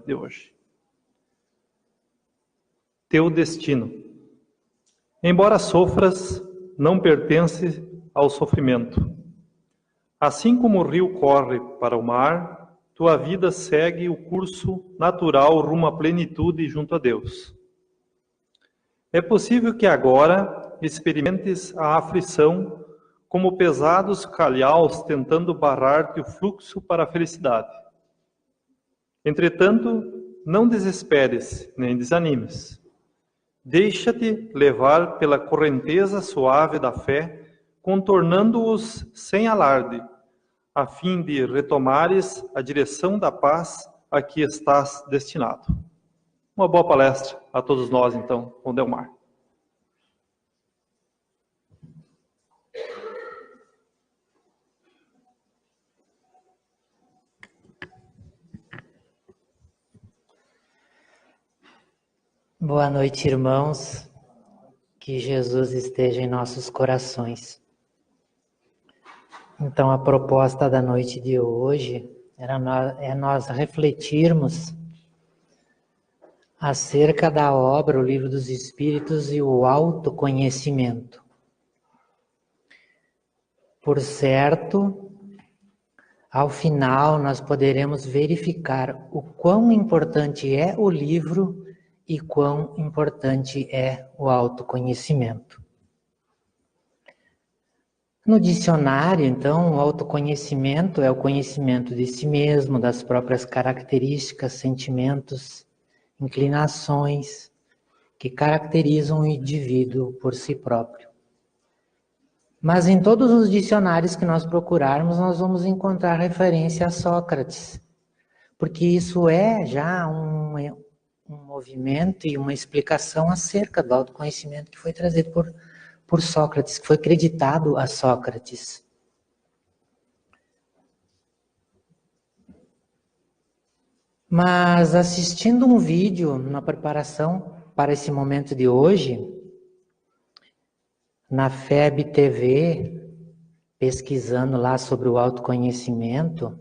de hoje. Teu destino. Embora sofras, não pertence ao sofrimento. Assim como o rio corre para o mar, tua vida segue o curso natural rumo à plenitude junto a Deus. É possível que agora experimentes a aflição como pesados calhaus tentando barrar-te o fluxo para a felicidade. Entretanto, não desesperes nem desanimes. Deixa-te levar pela correnteza suave da fé, contornando-os sem alarde, a fim de retomares a direção da paz a que estás destinado. Uma boa palestra a todos nós, então, com Delmar. Boa noite, irmãos. Que Jesus esteja em nossos corações. Então, a proposta da noite de hoje é nós refletirmos acerca da obra, o Livro dos Espíritos e o autoconhecimento. Por certo, ao final nós poderemos verificar o quão importante é o livro e quão importante é o autoconhecimento. No dicionário, então, o autoconhecimento é o conhecimento de si mesmo, das próprias características, sentimentos, inclinações que caracterizam o indivíduo por si próprio. Mas em todos os dicionários que nós procurarmos, nós vamos encontrar referência a Sócrates, porque isso é já um movimento e uma explicação acerca do autoconhecimento que foi trazido por Sócrates, que foi creditado a Sócrates. Mas assistindo um vídeo na preparação para esse momento de hoje, na FEB TV, pesquisando lá sobre o autoconhecimento,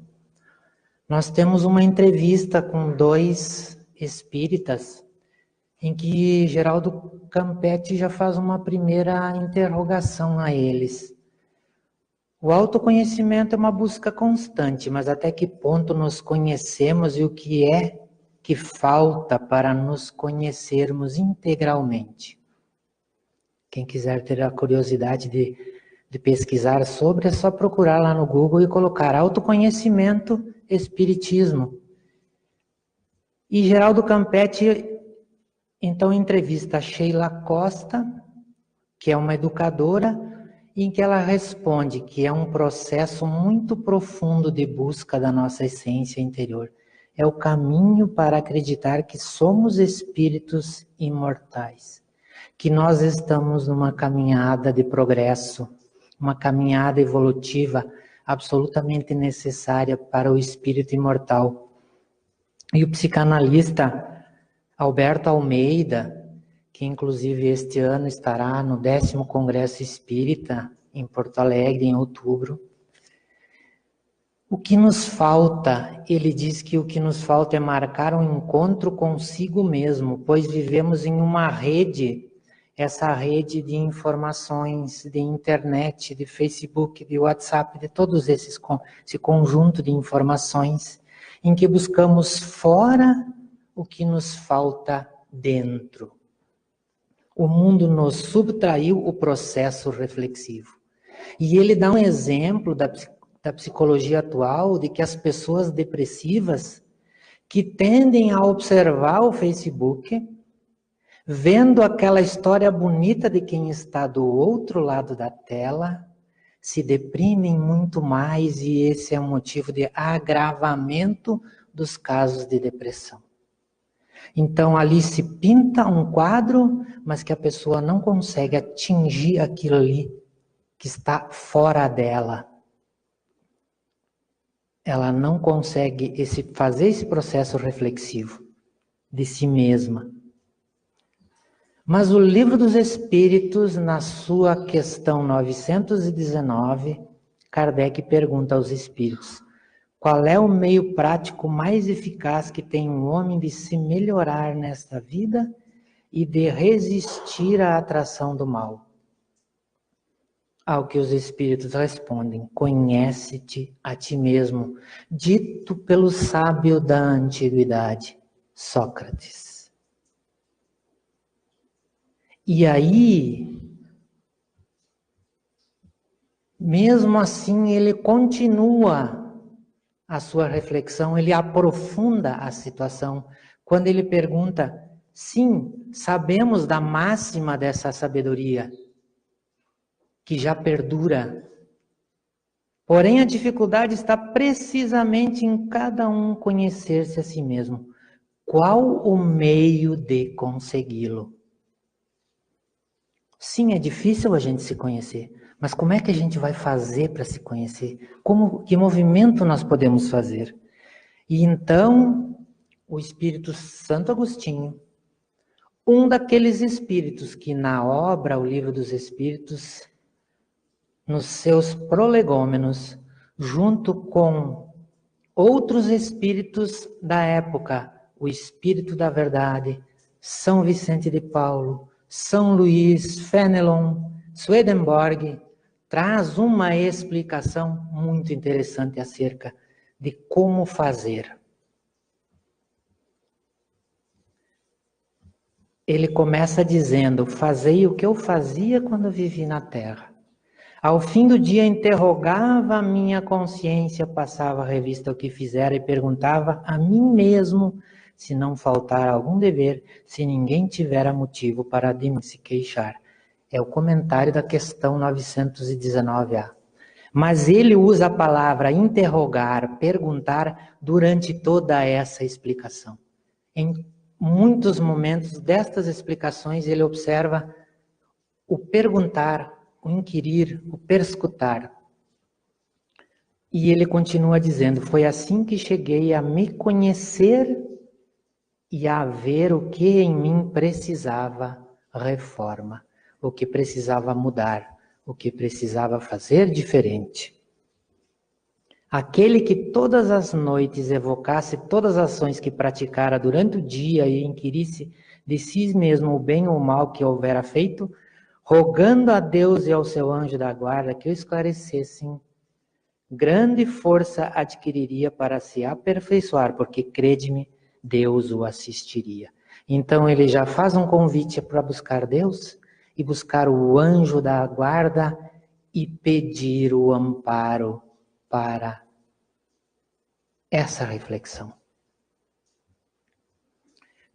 nós temos uma entrevista com 2 espíritas, em que Geraldo Campetti já faz uma primeira interrogação a eles. O autoconhecimento é uma busca constante, mas até que ponto nos conhecemos e o que é que falta para nos conhecermos integralmente? Quem quiser ter a curiosidade de pesquisar sobre, é só procurar lá no Google e colocar autoconhecimento, espiritismo. E Geraldo Campetti, então, entrevista a Sheila Costa, que é uma educadora, em que ela responde que é um processo muito profundo de busca da nossa essência interior. É o caminho para acreditar que somos espíritos imortais, que nós estamos numa caminhada de progresso, uma caminhada evolutiva absolutamente necessária para o espírito imortal. E o psicanalista Alberto Almeida, que inclusive este ano estará no 10º Congresso Espírita em Porto Alegre, em outubro. O que nos falta, ele diz que o que nos falta é marcar um encontro consigo mesmo, pois vivemos em uma rede, essa rede de informações, de internet, de Facebook, de WhatsApp, de todos esse conjunto de informações, em que buscamos fora o que nos falta dentro. O mundo nos subtraiu o processo reflexivo. E ele dá um exemplo da psicologia atual de que as pessoas depressivas que tendem a observar o Facebook, vendo aquela história bonita de quem está do outro lado da tela, se deprimem muito mais e esse é um motivo de agravamento dos casos de depressão. Então ali se pinta um quadro, mas que a pessoa não consegue atingir aquilo ali que está fora dela. Ela não consegue fazer esse processo reflexivo de si mesma. Mas o Livro dos Espíritos, na sua questão 919, Kardec pergunta aos espíritos: Qual é o meio prático mais eficaz que tem um homem de se melhorar nesta vida e de resistir à atração do mal? Ao que os espíritos respondem: conhece-te a ti mesmo, dito pelo sábio da antiguidade, Sócrates. E aí, mesmo assim, ele continua a sua reflexão, ele aprofunda a situação, quando ele pergunta: sim, sabemos da máxima dessa sabedoria, que já perdura. Porém, a dificuldade está precisamente em cada um conhecer-se a si mesmo. Qual o meio de consegui-lo? Sim, é difícil a gente se conhecer, mas como é que a gente vai fazer para se conhecer? Que movimento nós podemos fazer? E então, o Espírito Santo Agostinho, um daqueles espíritos que na obra, o Livro dos Espíritos, nos seus prolegômenos, junto com outros espíritos da época, o Espírito da Verdade, São Vicente de Paulo, São Luís, Fenelon, Swedenborg, traz uma explicação muito interessante acerca de como fazer. Ele começa dizendo: fazei o que eu fazia quando vivi na Terra. Ao fim do dia interrogava a minha consciência, passava a revista ao que fizera e perguntava a mim mesmo se não faltar algum dever, se ninguém tivera motivo para de mim se queixar. É o comentário da questão 919A. Mas ele usa a palavra interrogar, perguntar, durante toda essa explicação. Em muitos momentos destas explicações, ele observa o perguntar, o inquirir, o perscrutar. E ele continua dizendo: foi assim que cheguei a me conhecer e a ver o que em mim precisava reforma, o que precisava mudar, o que precisava fazer diferente. Aquele que todas as noites evocasse todas as ações que praticara durante o dia e inquirisse de si mesmo o bem ou o mal que houvera feito, rogando a Deus e ao seu anjo da guarda que o esclarecessem, grande força adquiriria para se aperfeiçoar, porque, crede-me, Deus o assistiria. Então ele já faz um convite para buscar Deus e buscar o anjo da guarda e pedir o amparo para essa reflexão.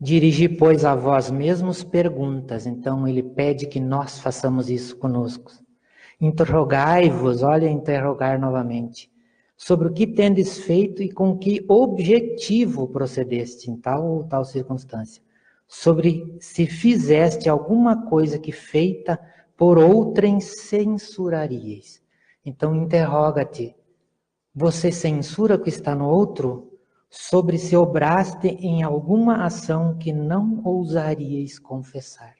Dirigi, pois, a vós mesmos perguntas. Então ele pede que nós façamos isso conosco. Interrogai-vos, olha, interrogar novamente, sobre o que tendes feito e com que objetivo procedeste em tal ou tal circunstância. Sobre se fizeste alguma coisa que feita por outrem censuraríeis. Então interroga-te, você censura o que está no outro? Sobre se obraste em alguma ação que não ousaríeis confessar.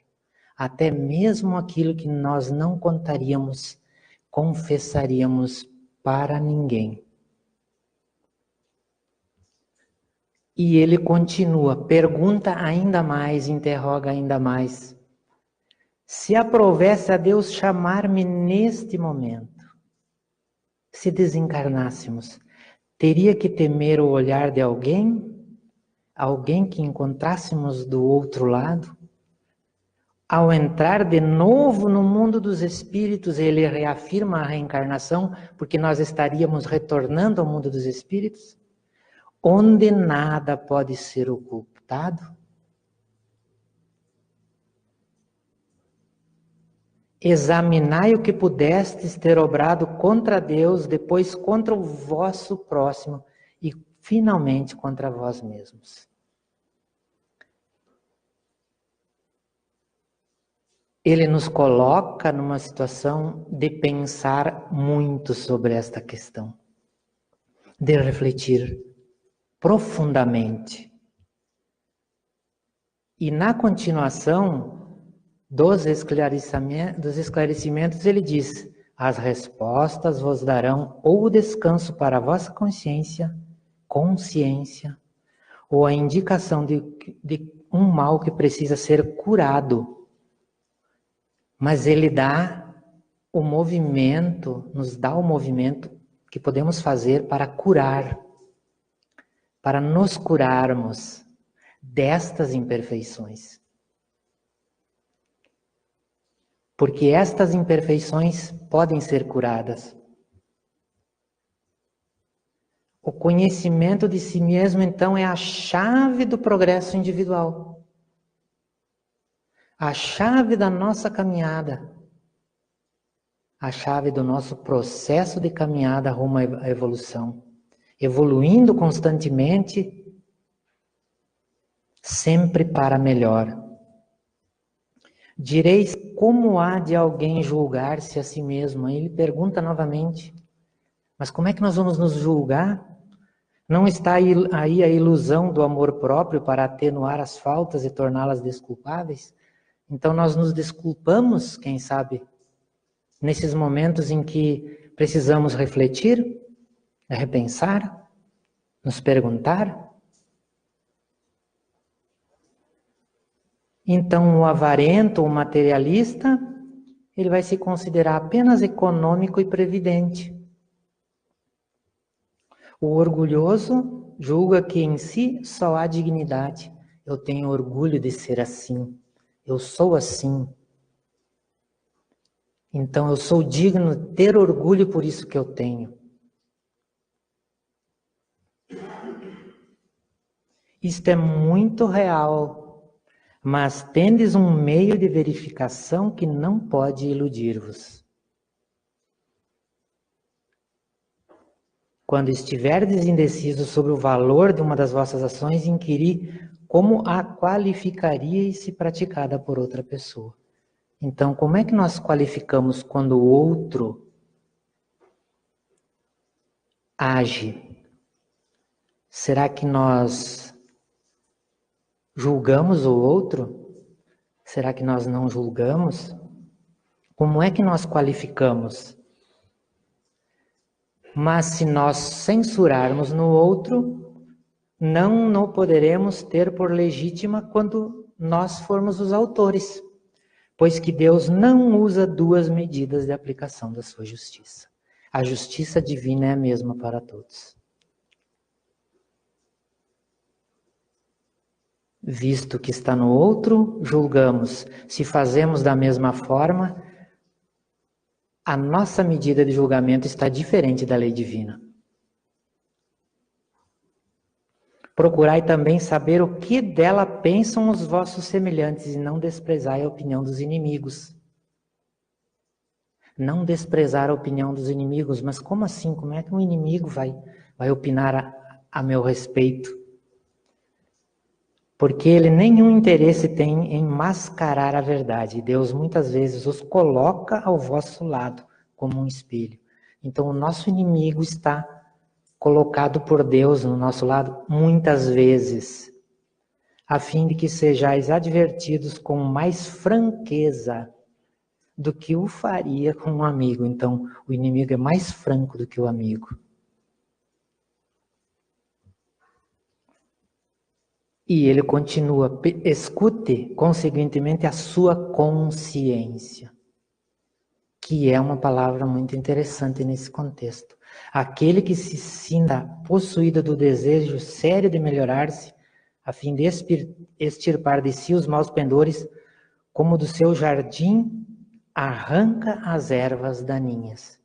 Até mesmo aquilo que nós não contaríamos, confessaríamos para ninguém. E ele continua, pergunta ainda mais, interroga ainda mais. Se aprovesse a Deus chamar-me neste momento, se desencarnássemos, teria que temer o olhar de alguém? Alguém que encontrássemos do outro lado? Ao entrar de novo no mundo dos espíritos, ele reafirma a reencarnação, porque nós estaríamos retornando ao mundo dos espíritos, onde nada pode ser ocultado. Examinai o que pudestes ter obrado contra Deus, depois contra o vosso próximo e finalmente contra vós mesmos. Ele nos coloca numa situação de pensar muito sobre esta questão, de refletir profundamente. E na continuação dos esclarecimentos, ele diz: as respostas vos darão ou descanso para a vossa consciência, consciência ou a indicação de um mal que precisa ser curado. Mas ele dá o movimento, nos dá o movimento que podemos fazer para curar, para nos curarmos destas imperfeições. Porque estas imperfeições podem ser curadas. O conhecimento de si mesmo, então, é a chave do progresso individual. A chave da nossa caminhada. A chave do nosso processo de caminhada rumo à evolução. Evoluindo constantemente, sempre para melhor. Direis, como há de alguém julgar-se a si mesmo? Aí ele pergunta novamente, mas como é que nós vamos nos julgar? Não está aí a ilusão do amor próprio para atenuar as faltas e torná-las desculpáveis? Então nós nos desculpamos, quem sabe, nesses momentos em que precisamos refletir, repensar, nos perguntar. Então o avarento, o materialista, ele vai se considerar apenas econômico e previdente. O orgulhoso julga que em si só há dignidade. Eu tenho orgulho de ser assim. Eu sou assim. Então eu sou digno de ter orgulho por isso que eu tenho. Isto é muito real, mas tendes um meio de verificação que não pode iludir-vos. Quando estiverdes indecisos sobre o valor de uma das vossas ações, inquiri como a qualificaríeis se praticada por outra pessoa. Então, como é que nós qualificamos quando o outro age? Será que nós julgamos o outro? Será que nós não julgamos? Como é que nós qualificamos? Mas se nós censurarmos no outro, não o poderemos ter por legítima quando nós formos os autores, pois que Deus não usa duas medidas de aplicação da sua justiça. A justiça divina é a mesma para todos. Visto que está no outro, julgamos. Se fazemos da mesma forma, a nossa medida de julgamento está diferente da lei divina. Procurai também saber o que dela pensam os vossos semelhantes e não desprezai a opinião dos inimigos. Não desprezar a opinião dos inimigos, mas como assim? Como é que um inimigo vai opinar a meu respeito? Porque ele nenhum interesse tem em mascarar a verdade. Deus muitas vezes os coloca ao vosso lado como um espelho. Então o nosso inimigo está colocado por Deus no nosso lado muitas vezes, a fim de que sejais advertidos com mais franqueza do que o faria com um amigo. Então o inimigo é mais franco do que o amigo. E ele continua, escute, consequentemente, a sua consciência, que é uma palavra muito interessante nesse contexto. Aquele que se sinta possuído do desejo sério de melhorar-se, a fim de extirpar de si os maus pendores, como do seu jardim, arranca as ervas daninhas.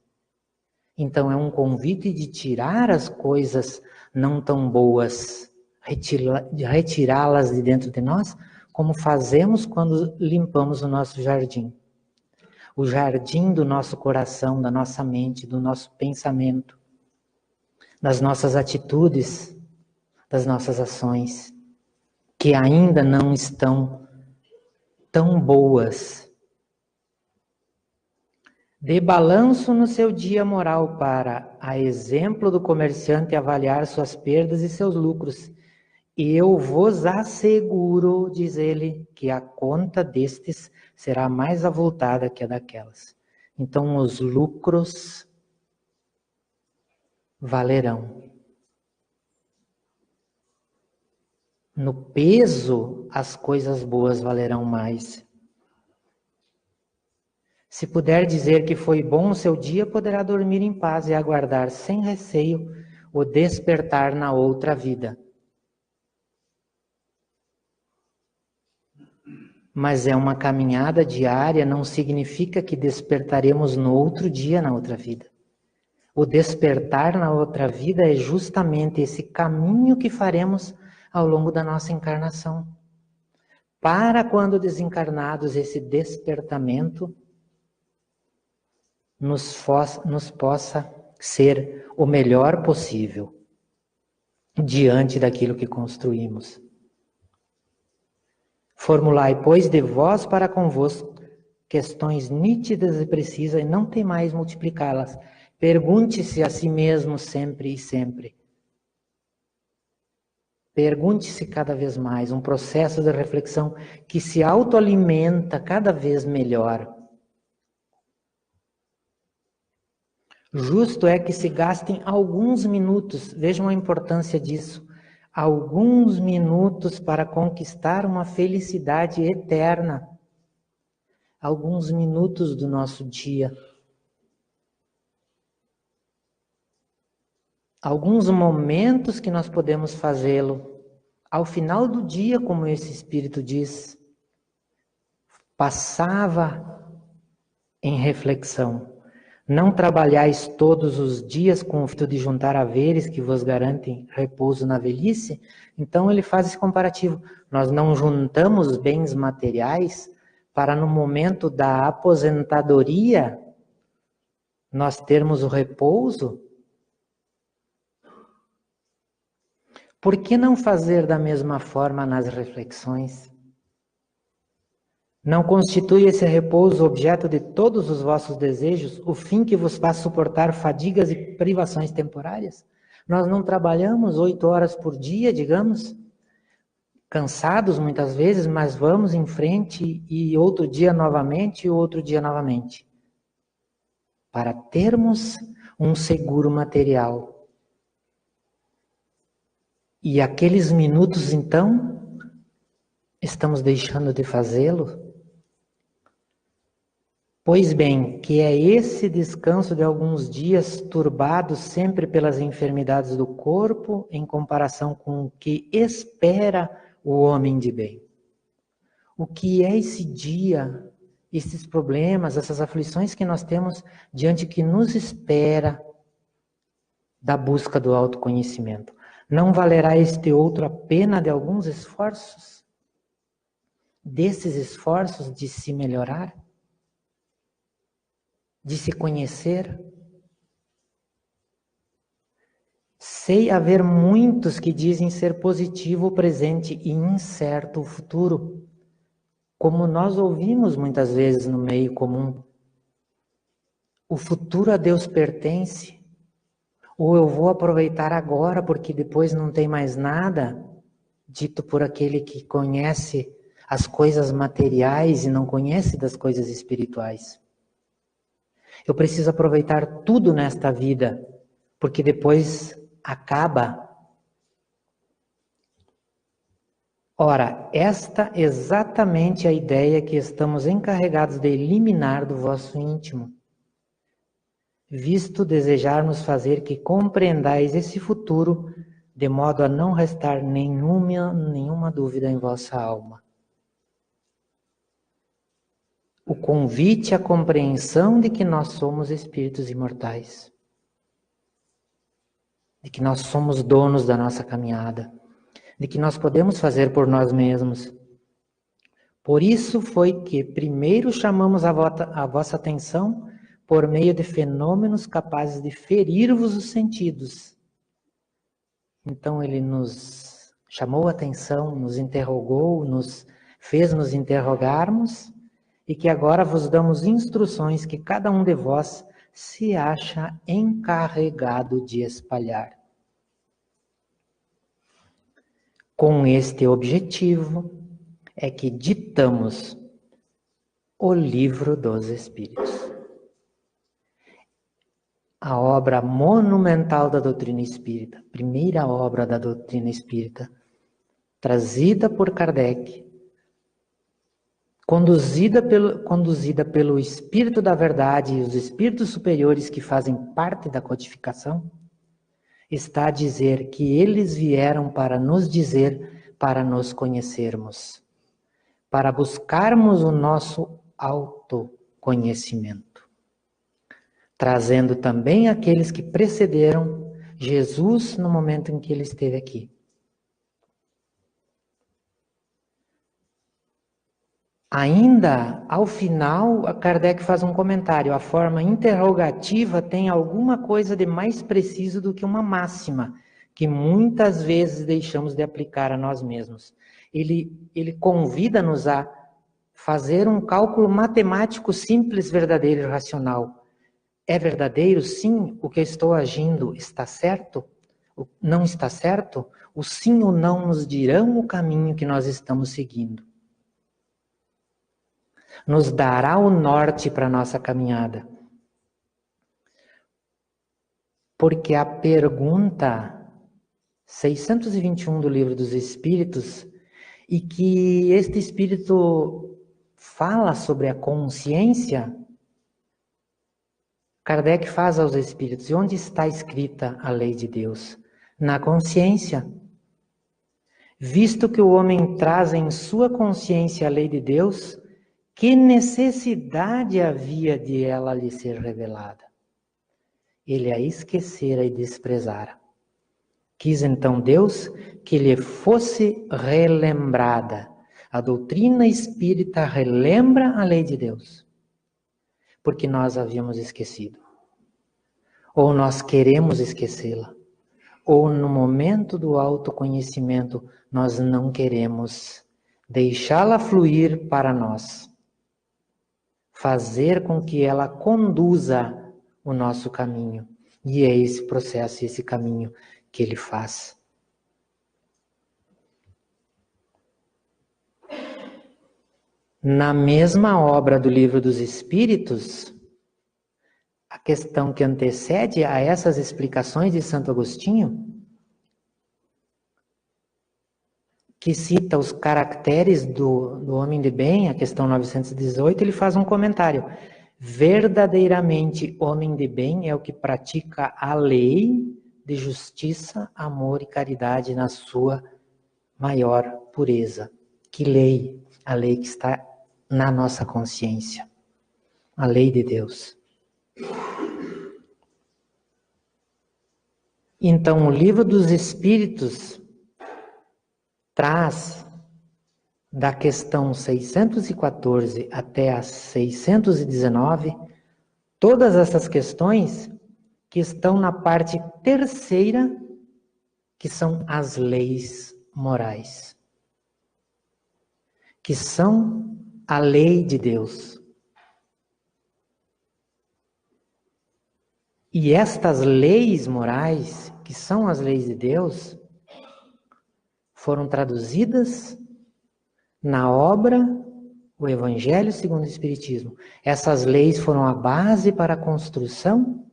Então é um convite de tirar as coisas não tão boas, retirá-las de dentro de nós, como fazemos quando limpamos o nosso jardim. O jardim do nosso coração, da nossa mente, do nosso pensamento, das nossas atitudes, das nossas ações, que ainda não estão tão boas. Dê balanço no seu dia moral para, a exemplo do comerciante, avaliar suas perdas e seus lucros. Eu vos asseguro, diz ele, que a conta destes será mais avultada que a daquelas. Então os lucros valerão. No peso, as coisas boas valerão mais. Se puder dizer que foi bom o seu dia, poderá dormir em paz e aguardar sem receio o despertar na outra vida. Mas é uma caminhada diária, não significa que despertaremos no outro dia, na outra vida. O despertar na outra vida é justamente esse caminho que faremos ao longo da nossa encarnação. Para quando desencarnados, esse despertamento nos possa ser o melhor possível diante daquilo que construímos. Formulai, pois, de vós para convosco questões nítidas e precisas, e não temais multiplicá-las. Pergunte-se a si mesmo sempre e sempre. Pergunte-se cada vez mais, um processo de reflexão que se autoalimenta cada vez melhor. Justo é que se gastem alguns minutos, vejam a importância disso, alguns minutos para conquistar uma felicidade eterna. Alguns minutos do nosso dia. Alguns momentos que nós podemos fazê-lo. Ao final do dia, como esse Espírito diz, passava em reflexão. Não trabalhais todos os dias com o fito de juntar haveres que vos garantem repouso na velhice? Então ele faz esse comparativo. Nós não juntamos bens materiais para no momento da aposentadoria nós termos o repouso? Por que não fazer da mesma forma nas reflexões? Não constitui esse repouso objeto de todos os vossos desejos, o fim que vos faz suportar fadigas e privações temporárias? Nós não trabalhamos 8 horas por dia, digamos, cansados muitas vezes, mas vamos em frente e outro dia novamente e outro dia novamente, para termos um seguro material. E aqueles minutos, então, estamos deixando de fazê-lo? Pois bem, que é esse descanso de alguns dias turbados sempre pelas enfermidades do corpo, em comparação com o que espera o homem de bem. O que é esse dia, esses problemas, essas aflições que nós temos diante que nos espera da busca do autoconhecimento? Não valerá este outro a pena de alguns esforços? Desses esforços de se melhorar? De se conhecer? Sei haver muitos que dizem ser positivo o presente e incerto o futuro, como nós ouvimos muitas vezes no meio comum. O futuro a Deus pertence, ou eu vou aproveitar agora porque depois não tem mais nada, dito por aquele que conhece as coisas materiais e não conhece das coisas espirituais. Eu preciso aproveitar tudo nesta vida, porque depois acaba. Ora, esta é exatamente a ideia que estamos encarregados de eliminar do vosso íntimo, visto desejarmos fazer que compreendais esse futuro, de modo a não restar nenhuma dúvida em vossa alma. O convite à compreensão de que nós somos espíritos imortais, de que nós somos donos da nossa caminhada, de que nós podemos fazer por nós mesmos. Por isso foi que primeiro chamamos a vossa atenção por meio de fenômenos capazes de ferir-vos os sentidos. Então ele nos chamou a atenção, nos interrogou, fez nos interrogarmos, e que agora vos damos instruções que cada um de vós se acha encarregado de espalhar. Com este objetivo é que ditamos o Livro dos Espíritos. A obra monumental da doutrina espírita, primeira obra da doutrina espírita, trazida por Kardec, conduzida pelo Espírito da Verdade e os Espíritos superiores que fazem parte da codificação, está a dizer que eles vieram para nos dizer, para nos conhecermos, para buscarmos o nosso autoconhecimento, trazendo também aqueles que precederam Jesus no momento em que ele esteve aqui. Ainda, ao final, Kardec faz um comentário. A forma interrogativa tem alguma coisa de mais preciso do que uma máxima, que muitas vezes deixamos de aplicar a nós mesmos. Ele convida-nos a fazer um cálculo matemático simples, verdadeiro e racional. É verdadeiro, sim, o que eu estou agindo está certo? Não está certo? O sim ou não nos dirão o caminho que nós estamos seguindo. Nos dará o norte para a nossa caminhada. Porque a pergunta 621 do Livro dos Espíritos, e que este Espírito fala sobre a consciência, Kardec faz aos Espíritos. E onde está escrita a lei de Deus? Na consciência. Visto que o homem traz em sua consciência a lei de Deus, que necessidade havia de ela lhe ser revelada? Ele a esquecera e desprezara. Quis então Deus que lhe fosse relembrada. A doutrina espírita relembra a lei de Deus, porque nós havíamos esquecido. Ou nós queremos esquecê-la, ou no momento do autoconhecimento nós não queremos deixá-la fluir para nós. Fazer com que ela conduza o nosso caminho. E é esse processo, esse caminho que ele faz. Na mesma obra do Livro dos Espíritos, a questão que antecede a essas explicações de Santo Agostinho, que cita os caracteres do homem de bem, a questão 918, ele faz um comentário. Verdadeiramente, homem de bem é o que pratica a lei de justiça, amor e caridade na sua maior pureza. Que lei? A lei que está na nossa consciência. A lei de Deus. Então, o Livro dos Espíritos traz da questão 614 até a 619 todas essas questões que estão na parte terceira, que são as leis morais, que são a lei de Deus. E estas leis morais, que são as leis de Deus, foram traduzidas na obra O Evangelho segundo o Espiritismo. Essas leis foram a base para a construção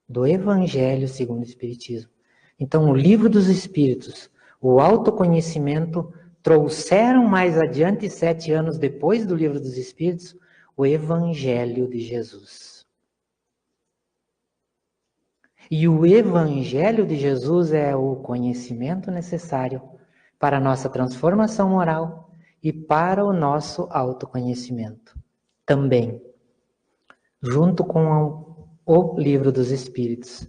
do Evangelho segundo o Espiritismo. Então, o Livro dos Espíritos, o autoconhecimento, trouxeram mais adiante, 7 anos depois do Livro dos Espíritos, o Evangelho de Jesus. E o Evangelho de Jesus é o conhecimento necessário para a nossa transformação moral e para o nosso autoconhecimento. Também, junto com o Livro dos Espíritos.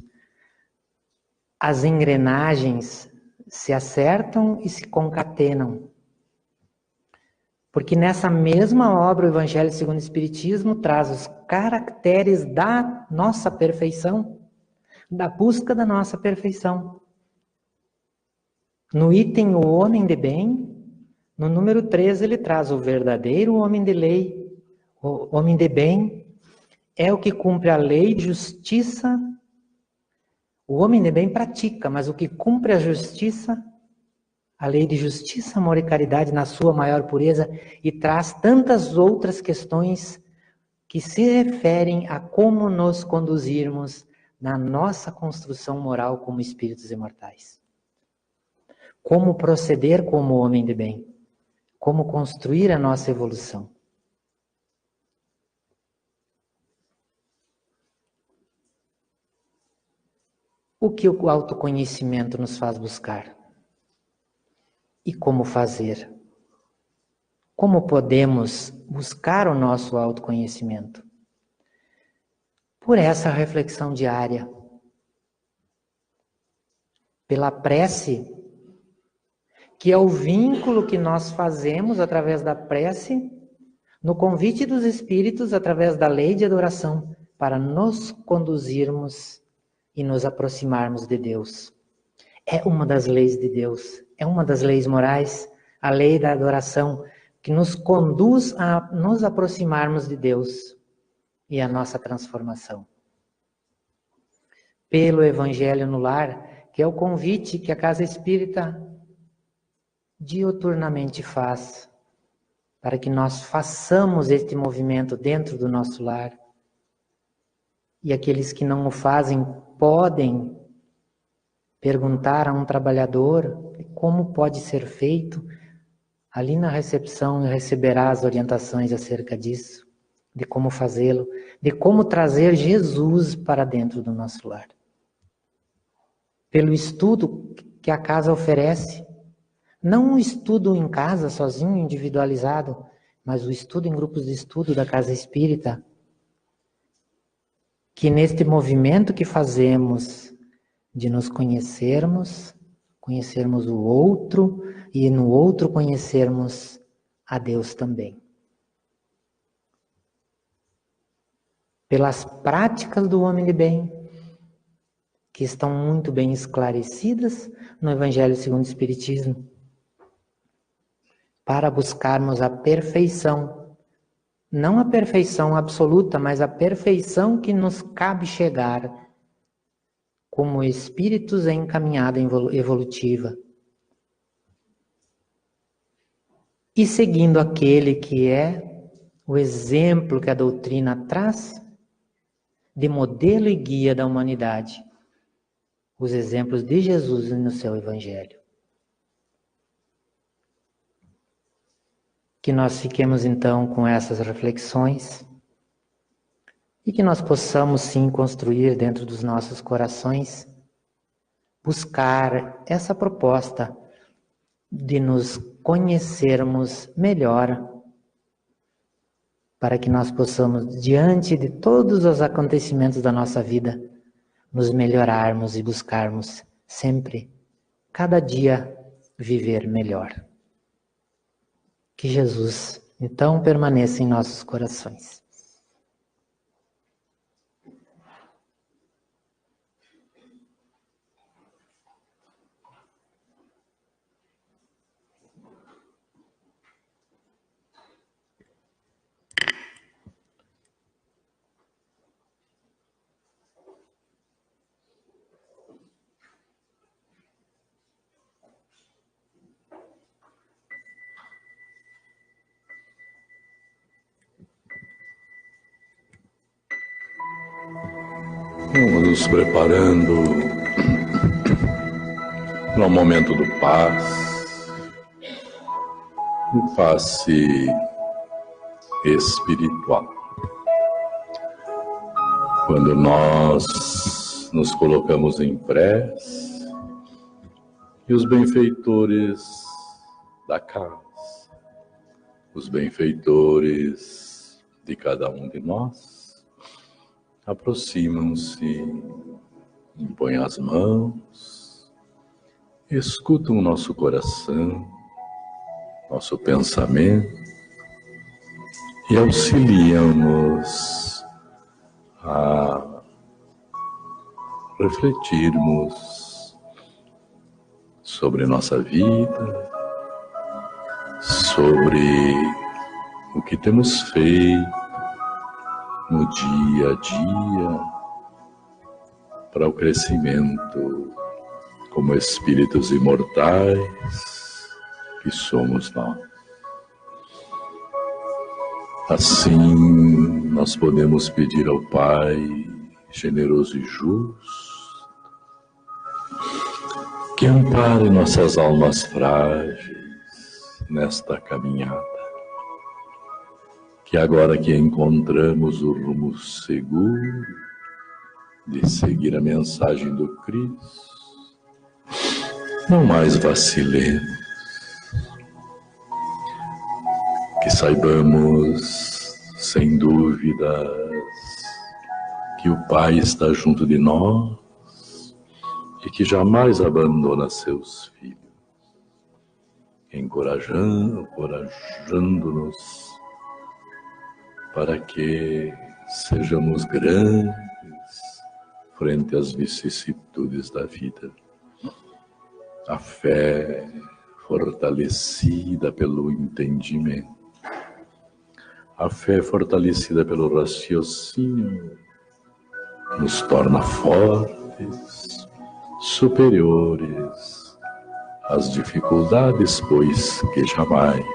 As engrenagens se acertam e se concatenam. Porque nessa mesma obra, o Evangelho segundo o Espiritismo traz os caracteres da nossa perfeição, da busca da nossa perfeição. No item O Homem de Bem, no número 13, ele traz o verdadeiro homem de lei, o homem de bem, é o que cumpre a lei de justiça. O homem de bem pratica, mas o que cumpre a justiça, a lei de justiça, amor e caridade na sua maior pureza, e traz tantas outras questões que se referem a como nos conduzirmos na nossa construção moral como espíritos imortais. como proceder como homem de bem, como construir a nossa evolução. O que o autoconhecimento nos faz buscar? E como fazer? Como podemos buscar o nosso autoconhecimento? Por essa reflexão diária, pela prece, que é o vínculo que nós fazemos através da prece, no convite dos Espíritos, através da lei de adoração, para nos conduzirmos e nos aproximarmos de Deus. É uma das leis de Deus, é uma das leis morais, a lei da adoração, que nos conduz a nos aproximarmos de Deus e a nossa transformação. Pelo Evangelho no Lar, que é o convite que a Casa Espírita diuturnamente faz, para que nós façamos este movimento dentro do nosso lar. E aqueles que não o fazem podem perguntar a um trabalhador como pode ser feito. Ali na recepção receberá as orientações acerca disso, de como fazê-lo, de como trazer Jesus para dentro do nosso lar. Pelo estudo que a casa oferece, não um estudo em casa, sozinho, individualizado, mas o estudo em grupos de estudo da Casa Espírita, que neste movimento que fazemos de nos conhecermos o outro e no outro conhecermos a Deus também. Pelas práticas do homem de bem, que estão muito bem esclarecidas no Evangelho segundo o Espiritismo, para buscarmos a perfeição, não a perfeição absoluta, mas a perfeição que nos cabe chegar como espíritos em caminhada evolutiva. E seguindo aquele que é o exemplo que a doutrina traz, de modelo e guia da humanidade, os exemplos de Jesus no seu Evangelho. Que nós fiquemos então com essas reflexões e que nós possamos sim construir dentro dos nossos corações, buscar essa proposta de nos conhecermos melhor, para que nós possamos, diante de todos os acontecimentos da nossa vida, nos melhorarmos e buscarmos sempre, cada dia, viver melhor. Que Jesus, então, permaneça em nossos corações. Vamos nos preparando para um momento do paz, um passe espiritual. Quando nós nos colocamos em prece e os benfeitores da casa, os benfeitores de cada um de nós, aproximam-se, impõem as mãos, escutam o nosso coração, nosso pensamento e auxiliam-nos a refletirmos sobre nossa vida, sobre o que temos feito no dia a dia, para o crescimento como espíritos imortais que somos nós. Assim, nós podemos pedir ao Pai generoso e justo que ampare nossas almas frágeis nesta caminhada, que agora que encontramos o rumo seguro de seguir a mensagem do Cristo, não mais vacilemos, que saibamos, sem dúvidas, que o Pai está junto de nós e que jamais abandona seus filhos, encorajando-nos para que sejamos grandes frente às vicissitudes da vida. A fé fortalecida pelo entendimento, a fé fortalecida pelo raciocínio, nos torna fortes, superiores às dificuldades, pois que jamais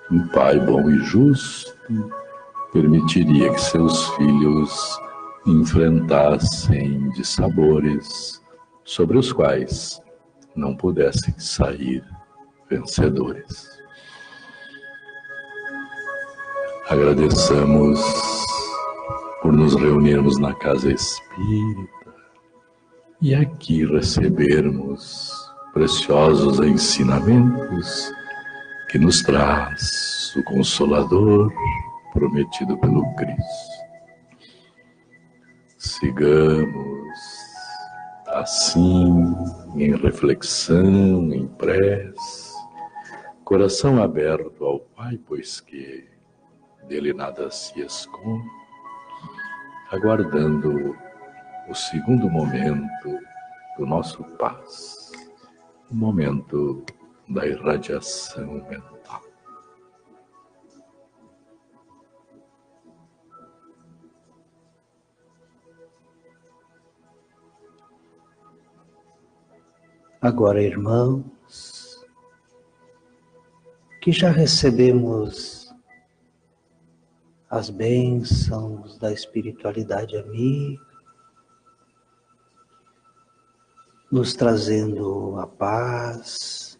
um Pai bom e justo permitiria que seus filhos enfrentassem dissabores sobre os quais não pudessem sair vencedores. Agradeçamos por nos reunirmos na casa espírita e aqui recebermos preciosos ensinamentos que nos traz o Consolador prometido pelo Cristo. Sigamos assim, em reflexão, em prece, coração aberto ao Pai, pois que dele nada se esconde, aguardando o segundo momento do nosso passe, o momento da irradiação mental. Agora, irmãos, que já recebemos as bênçãos da espiritualidade amiga, nos trazendo a paz,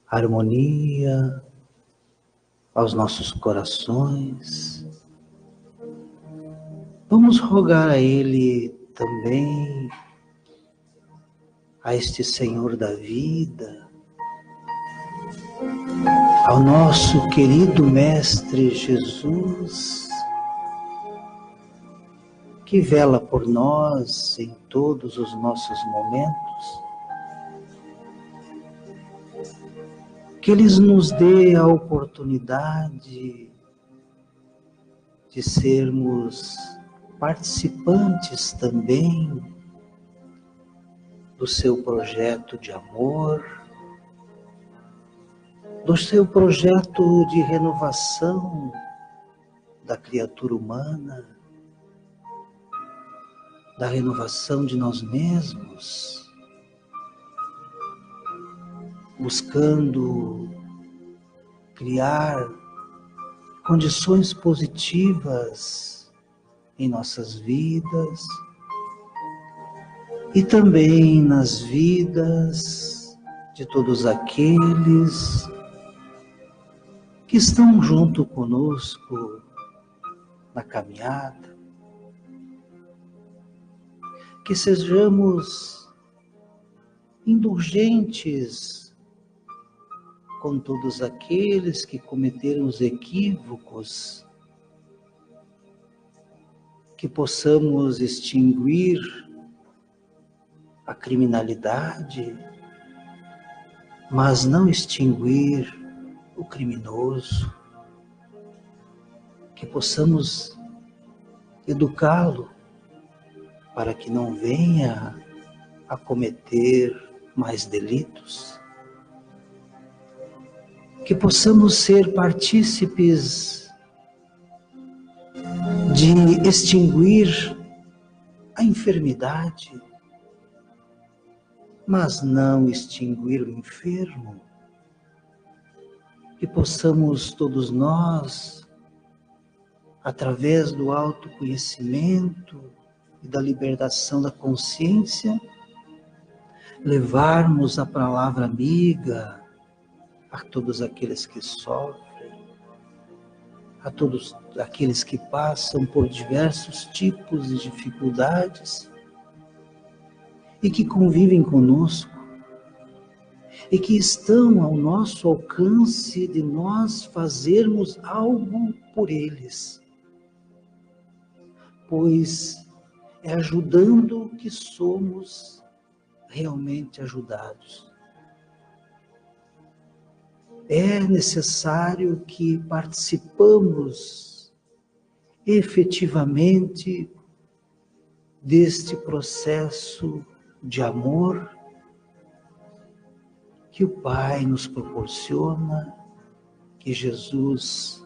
a harmonia aos nossos corações, vamos rogar a Ele também, a este Senhor da vida, ao nosso querido Mestre Jesus, que vela por nós em todos os nossos momentos, que Ele nos dê a oportunidade de sermos participantes também do seu projeto de amor, do seu projeto de renovação da criatura humana, da renovação de nós mesmos, buscando criar condições positivas em nossas vidas e também nas vidas de todos aqueles que estão junto conosco na caminhada. Que sejamos indulgentes com todos aqueles que cometeram os equívocos, que possamos extinguir a criminalidade, mas não extinguir o criminoso, que possamos educá-lo para que não venha a cometer mais delitos, que possamos ser partícipes de extinguir a enfermidade, mas não extinguir o enfermo, que possamos todos nós, através do autoconhecimento e da libertação da consciência, levarmos a palavra amiga a todos aqueles que sofrem, a todos aqueles que passam por diversos tipos de dificuldades e que convivem conosco e que estão ao nosso alcance de nós fazermos algo por eles, pois é ajudando que somos realmente ajudados. É necessário que participamos efetivamente deste processo de amor que o Pai nos proporciona, que Jesus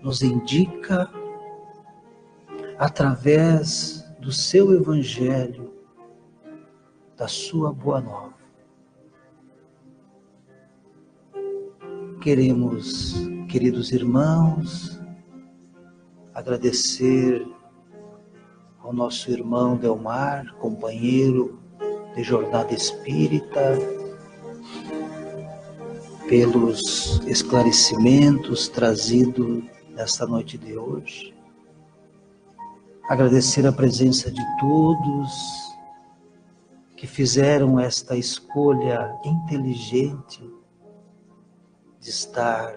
nos indica através do seu Evangelho, da sua Boa Nova. Queremos, queridos irmãos, agradecer ao nosso irmão Delmar, companheiro de jornada espírita, pelos esclarecimentos trazidos nesta noite de hoje. Agradecer a presença de todos que fizeram esta escolha inteligente de estar